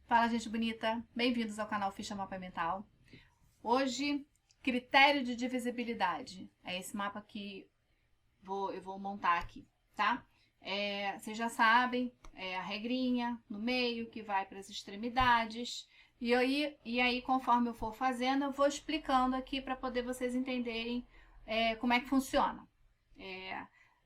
Fala, gente bonita! Bem-vindos ao canal Ficha Mapa Mental. Hoje, critério de divisibilidade. É esse mapa que eu vou montar aqui, tá? Vocês já sabem, a regrinha no meio que vai para as extremidades. E aí, conforme eu for fazendo, eu vou explicando aqui para poder vocês entenderem como é que funciona.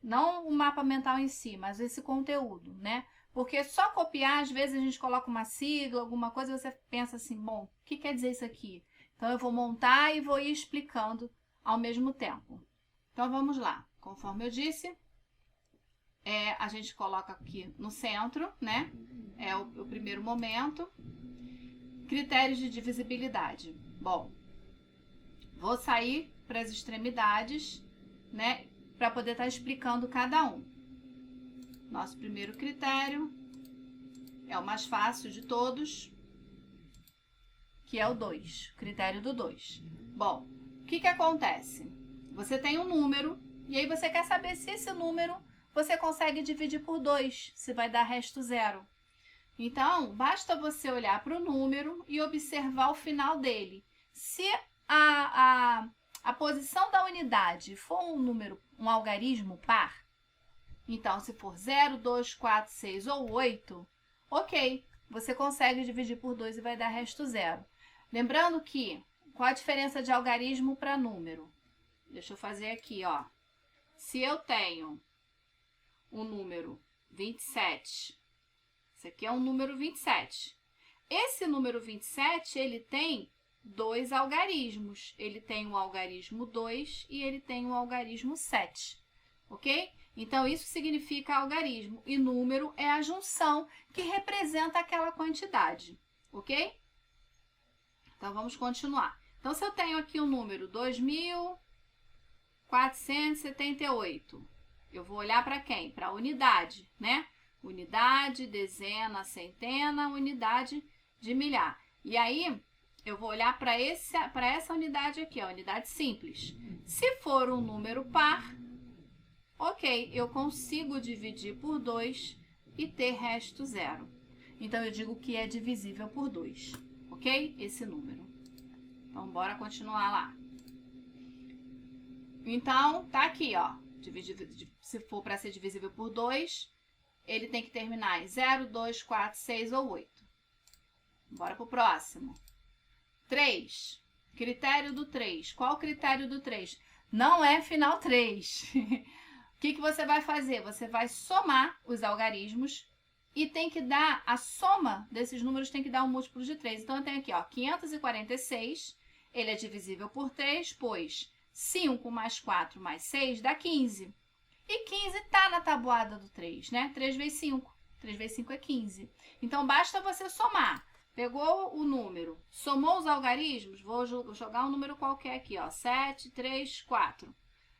Não o mapa mental em si, mas esse conteúdo, né? Porque só copiar, às vezes a gente coloca uma sigla, alguma coisa, e você pensa assim, bom, o que quer dizer isso aqui? Então eu vou montar e vou ir explicando ao mesmo tempo. Então vamos lá. Conforme eu disse, a gente coloca aqui no centro, né? É o primeiro momento. Critérios de divisibilidade. Bom, vou sair para as extremidades, né? Para poder estar explicando cada um. Nosso primeiro critério é o mais fácil de todos, que é o 2, critério do 2. Bom, o que acontece? Você tem um número e aí você quer saber se esse número você consegue dividir por 2, se vai dar resto zero. Então, basta você olhar para o número e observar o final dele. Se a posição da unidade for um algarismo par, então, se for 0, 2, 4, 6 ou 8, ok, você consegue dividir por 2 e vai dar resto zero. Lembrando que, qual a diferença de algarismo para número? Deixa eu fazer aqui, ó. Se eu tenho um número 27, esse aqui é um número 27. Esse número 27, ele tem dois algarismos. Ele tem o algarismo 2 e ele tem o algarismo 7, ok? Então, isso significa algarismo. E número é a junção que representa aquela quantidade, ok? Então, vamos continuar. Então, se eu tenho aqui o número 2.478, eu vou olhar para quem? Para a unidade, né? Unidade, dezena, centena, unidade de milhar. E aí, eu vou olhar para essa unidade aqui, a unidade simples. Se for um número par, ok, eu consigo dividir por 2 e ter resto zero. Então, eu digo que é divisível por 2, ok? Esse número. Então, bora continuar lá. Então, tá aqui, ó. Se for para ser divisível por 2, ele tem que terminar em 0, 2, 4, 6 ou 8. Bora pro próximo. 3. Critério do 3. Qual o critério do 3? Não é final 3. O que você vai fazer? Você vai somar os algarismos e tem que dar, a soma desses números tem que dar um múltiplo de 3. Então, eu tenho aqui, ó, 546, ele é divisível por 3, pois 5 mais 4 mais 6 dá 15. E 15 está na tabuada do 3, né? 3 vezes 5. 3 vezes 5 é 15. Então, basta você somar. Pegou o número, somou os algarismos, vou jogar um número qualquer aqui, ó, 7, 3, 4.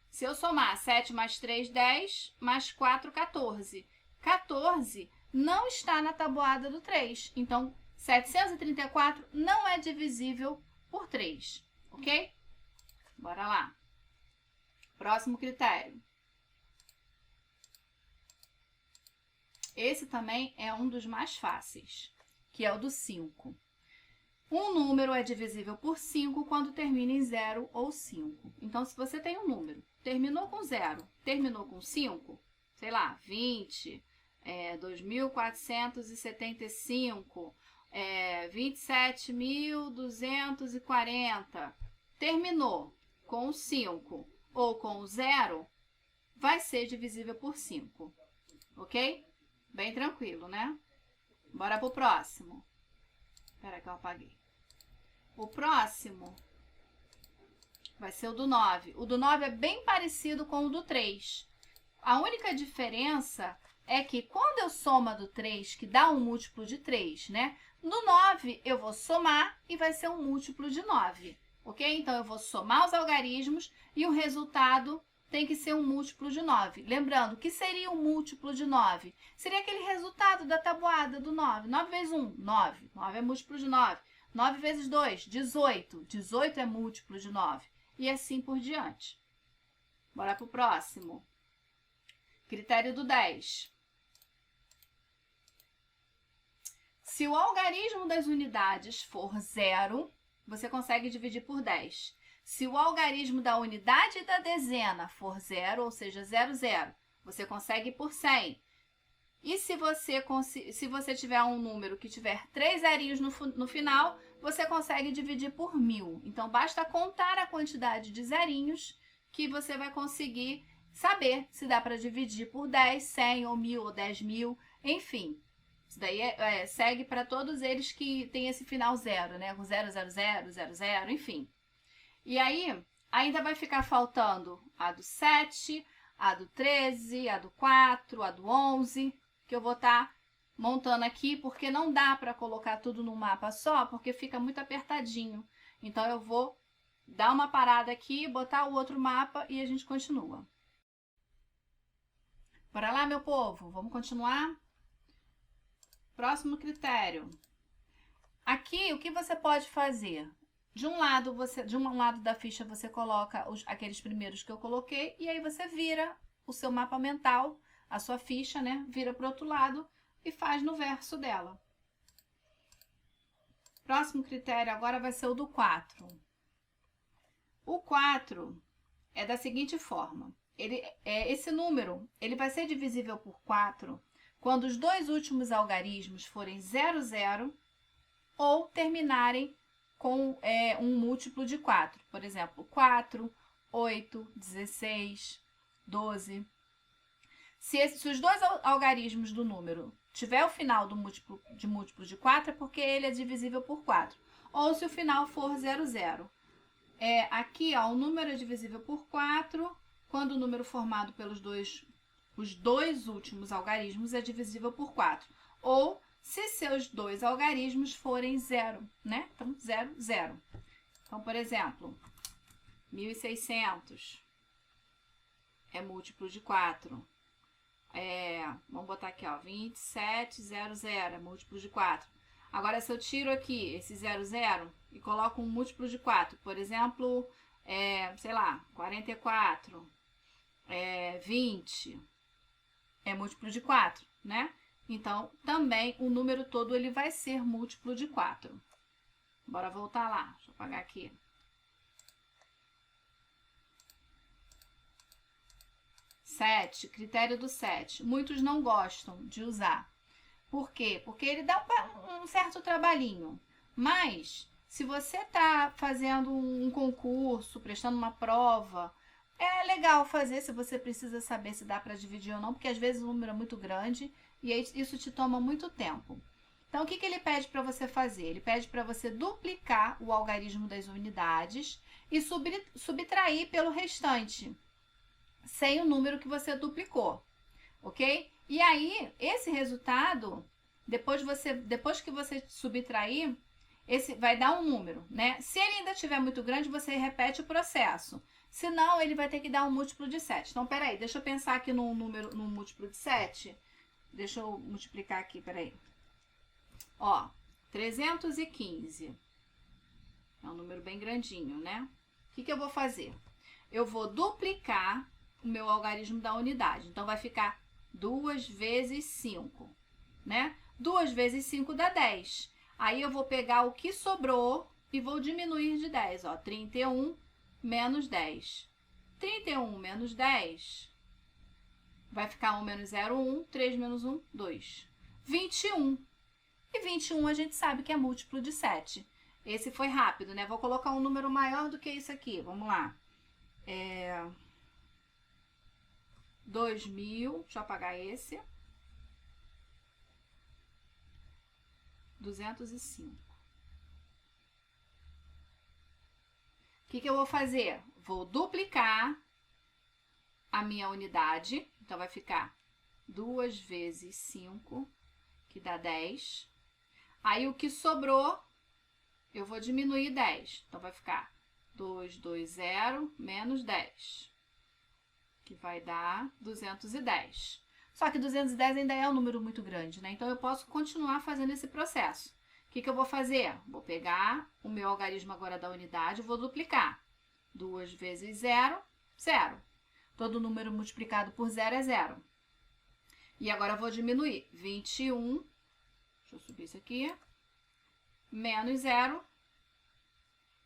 Se eu somar 7 mais 3, 10, mais 4, 14. 14 não está na tabuada do 3. Então, 734 não é divisível por 3, ok? Bora lá. Próximo critério. Esse também é um dos mais fáceis, que é o do 5. Um número é divisível por 5 quando termina em 0 ou 5. Então, se você tem um número, terminou com 0, terminou com 5, sei lá, 20, 2.475, 27.240, terminou com 5 ou com 0, vai ser divisível por 5, ok? Bem tranquilo, né? Bora pro próximo. Espera que eu apaguei. O próximo vai ser o do 9. O do 9 é bem parecido com o do 3. A única diferença é que quando eu somo a do 3, que dá um múltiplo de 3, né? No 9, eu vou somar e vai ser um múltiplo de 9, ok? Então, eu vou somar os algarismos e o resultado tem que ser um múltiplo de 9. Lembrando, o que seria um múltiplo de 9? Seria aquele resultado da tabuada do 9. 9 vezes 1, 9. 9 é múltiplo de 9. 9 vezes 2, 18. 18 é múltiplo de 9. E assim por diante. Bora pro próximo. Critério do 10. Se o algarismo das unidades for 0, você consegue dividir por 10. Se o algarismo da unidade e da dezena for 0, ou seja, 0, 0, você consegue ir por 100. E se você tiver um número que tiver 3 zerinhos no final, você consegue dividir por 1000. Então, basta contar a quantidade de zerinhos que você vai conseguir saber se dá para dividir por 10, 100 ou 1000 ou 10.000, enfim. Isso daí segue para todos eles que tem esse final 0, né? Com 0, 0, 0, 0, 0, enfim. E aí, ainda vai ficar faltando a do 7, a do 13, a do 4, a do 11, que eu vou estar montando aqui, porque não dá para colocar tudo num mapa só, porque fica muito apertadinho. Então, eu vou dar uma parada aqui, botar o outro mapa e a gente continua. Bora lá, meu povo? Vamos continuar? Próximo critério. Aqui, o que você pode fazer? De um lado da ficha você coloca aqueles primeiros que eu coloquei e aí você vira o seu mapa mental, a sua ficha, né? Vira para o outro lado e faz no verso dela. Próximo critério agora vai ser o do 4. O 4 é da seguinte forma. Esse número ele vai ser divisível por 4 quando os dois últimos algarismos forem 0, 0 ou terminarem com um múltiplo de 4. Por exemplo, 4, 8, 16, 12. Se os dois algarismos do número tiver o final do múltiplo de 4, é porque ele é divisível por 4. Ou se o final for 0, 0. Aqui, ó, o número é divisível por 4, quando o número formado pelos os dois últimos algarismos é divisível por 4. Ou se seus dois algarismos forem 0, né? Então, 0, 0. Então, por exemplo, 1.600 é múltiplo de 4. Vamos botar aqui, ó, 2700 é múltiplo de 4. Agora, se eu tiro aqui esse 0, 0 e coloco um múltiplo de 4, por exemplo, sei lá, 44, 20, é múltiplo de 4, né? Então, também o número todo ele vai ser múltiplo de 4. Bora voltar lá. Deixa eu apagar aqui. Sete, critério do 7. Muitos não gostam de usar. Por quê? Porque ele dá um certo trabalhinho. Mas, se você está fazendo um concurso, prestando uma prova, é legal fazer se você precisa saber se dá para dividir ou não, porque às vezes o número é muito grande e isso te toma muito tempo. Então, o que ele pede para você fazer? Ele pede para você duplicar o algarismo das unidades e subtrair pelo restante, sem o número que você duplicou, ok? E aí, esse resultado, depois que você subtrair, esse vai dar um número, né? Se ele ainda estiver muito grande, você repete o processo. Senão, ele vai ter que dar um múltiplo de 7. Então, peraí, deixa eu pensar aqui num múltiplo de 7. Deixa eu multiplicar aqui, peraí. Ó, 315. É um número bem grandinho, né? O que eu vou fazer? Eu vou duplicar o meu algarismo da unidade. Então, vai ficar 2 vezes 5, né? 2 vezes 5 dá 10. Aí, eu vou pegar o que sobrou e vou diminuir de 10. Ó, 31 menos 10. 31 menos 10 vai ficar 1 menos 0, 1. 3 menos 1, 2. 21. E 21 a gente sabe que é múltiplo de 7. Esse foi rápido, né? Vou colocar um número maior do que isso aqui. Vamos lá. 2.000. Deixa eu apagar esse. 205. O que eu vou fazer? Vou duplicar a minha unidade. Então, vai ficar 2 vezes 5, que dá 10. Aí, o que sobrou, eu vou diminuir 10. Então, vai ficar 220 menos 10, que vai dar 210. Só que 210 ainda é um número muito grande, né? Então, eu posso continuar fazendo esse processo. O que eu vou fazer? Vou pegar o meu algarismo agora da unidade e vou duplicar. 2 vezes 0, 0. Todo número multiplicado por 0 é 0. E agora eu vou diminuir. 21, deixa Deixa eu subir isso aqui. Menos 0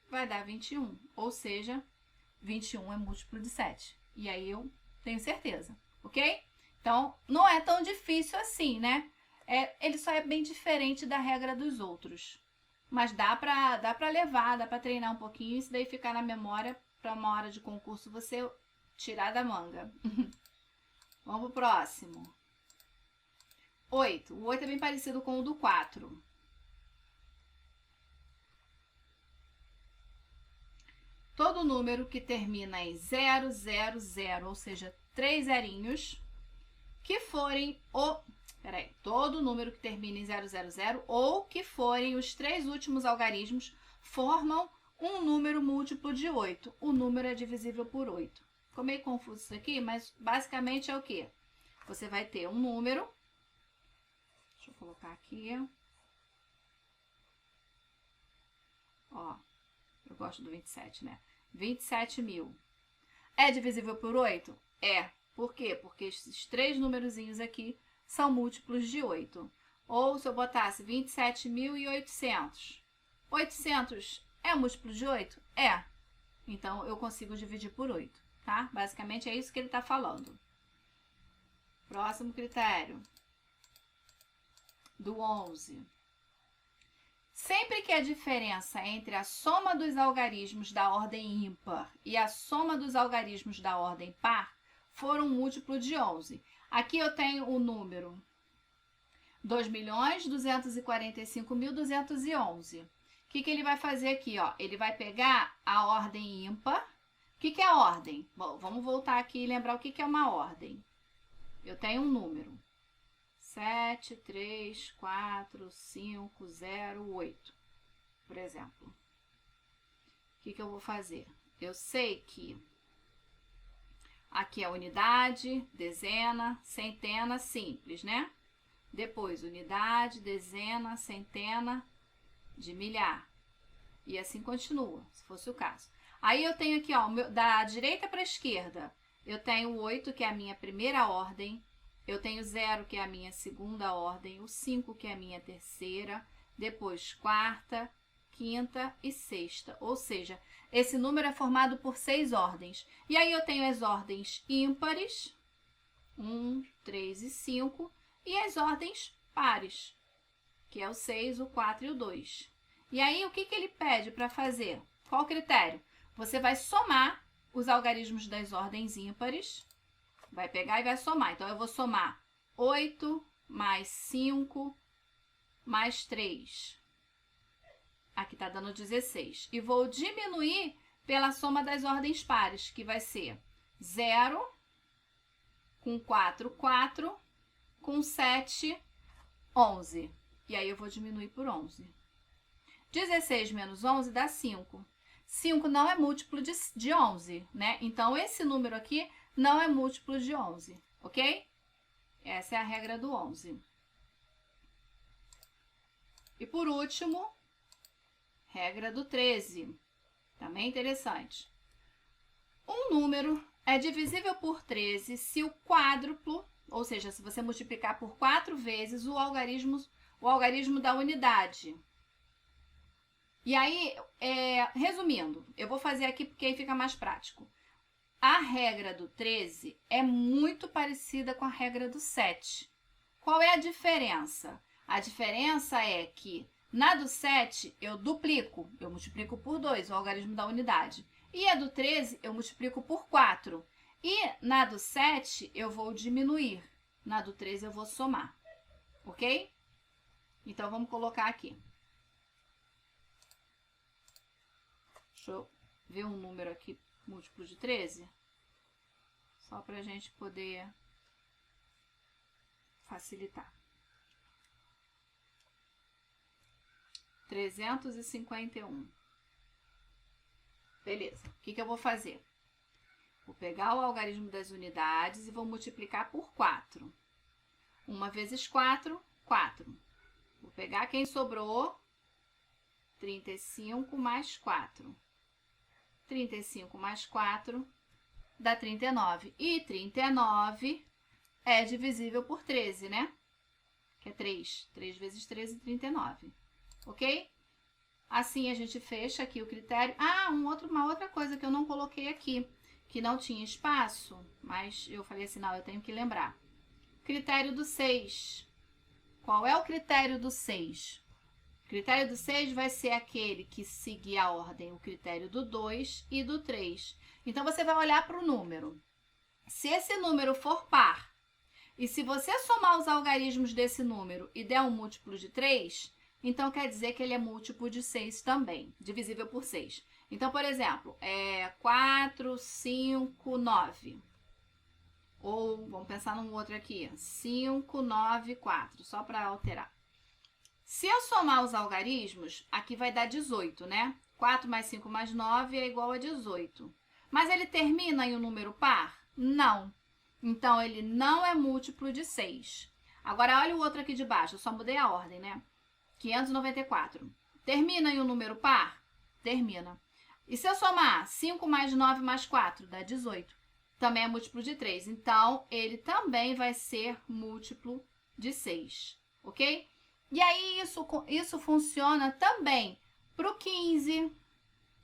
vai dar 21. Ou seja, 21 é múltiplo de 7. E aí eu tenho certeza, ok? Então, não é tão difícil assim, né? Ele só é bem diferente da regra dos outros. Mas dá pra levar, dá pra treinar um pouquinho. Isso daí ficar na memória para uma hora de concurso você tirar da manga. Vamos pro próximo. 8. O 8 é bem parecido com o do 4. Todo número que termina em 0, 0, 0, ou seja, 3 zerinhos, que forem todo número que termina em 0, 0, 0 ou que forem os 3 últimos algarismos formam um número múltiplo de 8. O número é divisível por 8. Ficou meio confuso isso aqui, mas basicamente é o quê? Você vai ter um número. Deixa eu colocar aqui. Ó, eu gosto do 27, né? 27.000. É divisível por 8? É. Por quê? Porque esses 3 numerozinhos aqui são múltiplos de 8. Ou se eu botasse 27.800. 800 é múltiplo de 8? É. Então, eu consigo dividir por 8, tá? Basicamente é isso que ele está falando. Próximo critério. Do 11. Sempre que a diferença entre a soma dos algarismos da ordem ímpar e a soma dos algarismos da ordem par for um múltiplo de 11. Aqui eu tenho o número 2.245.211. O que ele vai fazer aqui? Ó? Ele vai pegar a ordem ímpar. O que é a ordem? Bom, vamos voltar aqui e lembrar o que é uma ordem. Eu tenho um número. 7, 3, 4, 5, 0, 8, por exemplo. O que eu vou fazer? Eu sei que aqui é unidade, dezena, centena, simples, né? Depois, unidade, dezena, centena, de milhar. E assim continua, se fosse o caso. Aí eu tenho aqui, ó, da direita para a esquerda, eu tenho o 8, que é a minha primeira ordem. Eu tenho 0, que é a minha segunda ordem, o 5, que é a minha terceira, depois quarta, quinta e sexta. Ou seja, esse número é formado por 6 ordens. E aí eu tenho as ordens ímpares, 1, 3 e 5, e as ordens pares, que é o 6, o 4 e o 2. E aí o que ele pede para fazer? Qual o critério? Você vai somar os algarismos das ordens ímpares. Vai pegar e vai somar. Então, eu vou somar 8 mais 5 mais 3. Aqui está dando 16. E vou diminuir pela soma das ordens pares, que vai ser 0, com 4, 4, com 7, 11. E aí, eu vou diminuir por 11. 16 menos 11 dá 5. 5 não é múltiplo de 11, né? Então, esse número aqui não é múltiplo de 11, ok? Essa é a regra do 11. E por último, regra do 13. Também interessante. Um número é divisível por 13 se o quádruplo, ou seja, se você multiplicar por 4 vezes o algarismo da unidade. E aí, resumindo, eu vou fazer aqui porque aí fica mais prático. A regra do 13 é muito parecida com a regra do 7. Qual é a diferença? A diferença é que na do 7 eu duplico, eu multiplico por 2, o algarismo da unidade. E a do 13 eu multiplico por 4. E na do 7 eu vou diminuir, na do 13 eu vou somar, ok? Então vamos colocar aqui. Deixa eu ver um número aqui múltiplo de 13. Só para a gente poder facilitar. 351. Beleza. O que eu vou fazer? Vou pegar o algarismo das unidades e vou multiplicar por 4. 1 vezes 4, 4. Vou pegar quem sobrou, 35 mais 4. 35 mais 4 dá 39. E 39 é divisível por 13, né? que é 3. 3 vezes 13, 39. Ok? Assim a gente fecha aqui o critério. Ah, uma outra coisa que eu não coloquei aqui, que não tinha espaço, mas eu falei assim, não, eu tenho que lembrar. Critério do 6. Qual é o critério do 6? O critério do 6 vai ser aquele que seguir a ordem, o critério do 2 e do 3. Então, você vai olhar para o número. Se esse número for par, e se você somar os algarismos desse número e der um múltiplo de 3, então quer dizer que ele é múltiplo de 6 também, divisível por 6. Então, por exemplo, 4, 5, 9. Ou, vamos pensar num outro aqui, 5, 9, 4, só para alterar. Se eu somar os algarismos, aqui vai dar 18, né? 4 mais 5 mais 9 é igual a 18. Mas ele termina em um número par? Não. Então, ele não é múltiplo de 6. Agora, olha o outro aqui de baixo, eu só mudei a ordem, né? 594. Termina em um número par? Termina. E se eu somar 5 mais 9 mais 4, dá 18. Também é múltiplo de 3. Então, ele também vai ser múltiplo de 6. Ok? E aí, isso funciona também para o 15,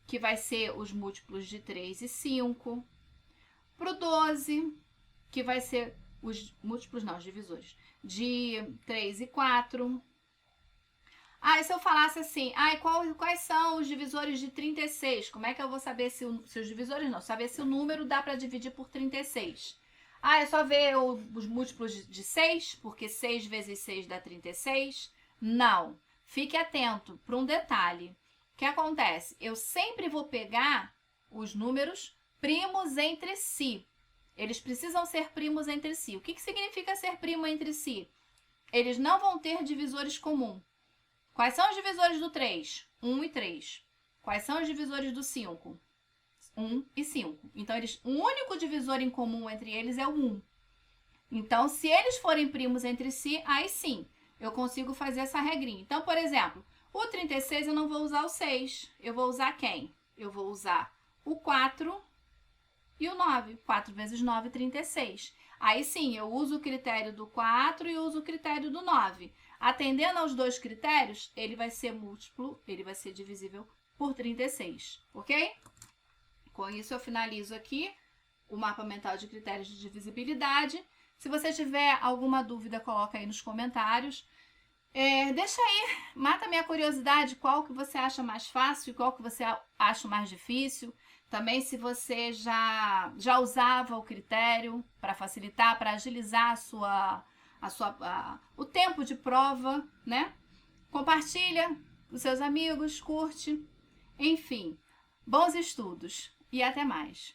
que vai ser os múltiplos de 3 e 5. Para o 12, que vai ser os múltiplos, não, os divisores, de 3 e 4. Ah, e se eu falasse assim, quais são os divisores de 36? Como é que eu vou saber se os divisores não? Saber se o número dá para dividir por 36. É só ver os múltiplos de 6, porque 6 vezes 6 dá 36. Não. Fique atento para um detalhe. O que acontece? Eu sempre vou pegar os números primos entre si. Eles precisam ser primos entre si. O que significa ser primo entre si? Eles não vão ter divisores comuns. Quais são os divisores do 3? 1 e 3. Quais são os divisores do 5? 1 e 5. Então, o único divisor em comum entre eles é o 1. Então, se eles forem primos entre si, aí sim, eu consigo fazer essa regrinha. Então, por exemplo, o 36 eu não vou usar o 6. Eu vou usar quem? Eu vou usar o 4 e o 9. 4 vezes 9, 36. Aí sim, eu uso o critério do 4 e uso o critério do 9. Atendendo aos dois critérios, ele vai ser múltiplo, ele vai ser divisível por 36, ok? Com isso, eu finalizo aqui o mapa mental de critérios de divisibilidade. Se você tiver alguma dúvida, coloca aí nos comentários. Deixa aí, mata a minha curiosidade, qual que você acha mais fácil e qual que você acha mais difícil. Também se você já usava o critério para facilitar, para agilizar o tempo de prova, né? Compartilha com seus amigos, curte. Enfim, bons estudos e até mais.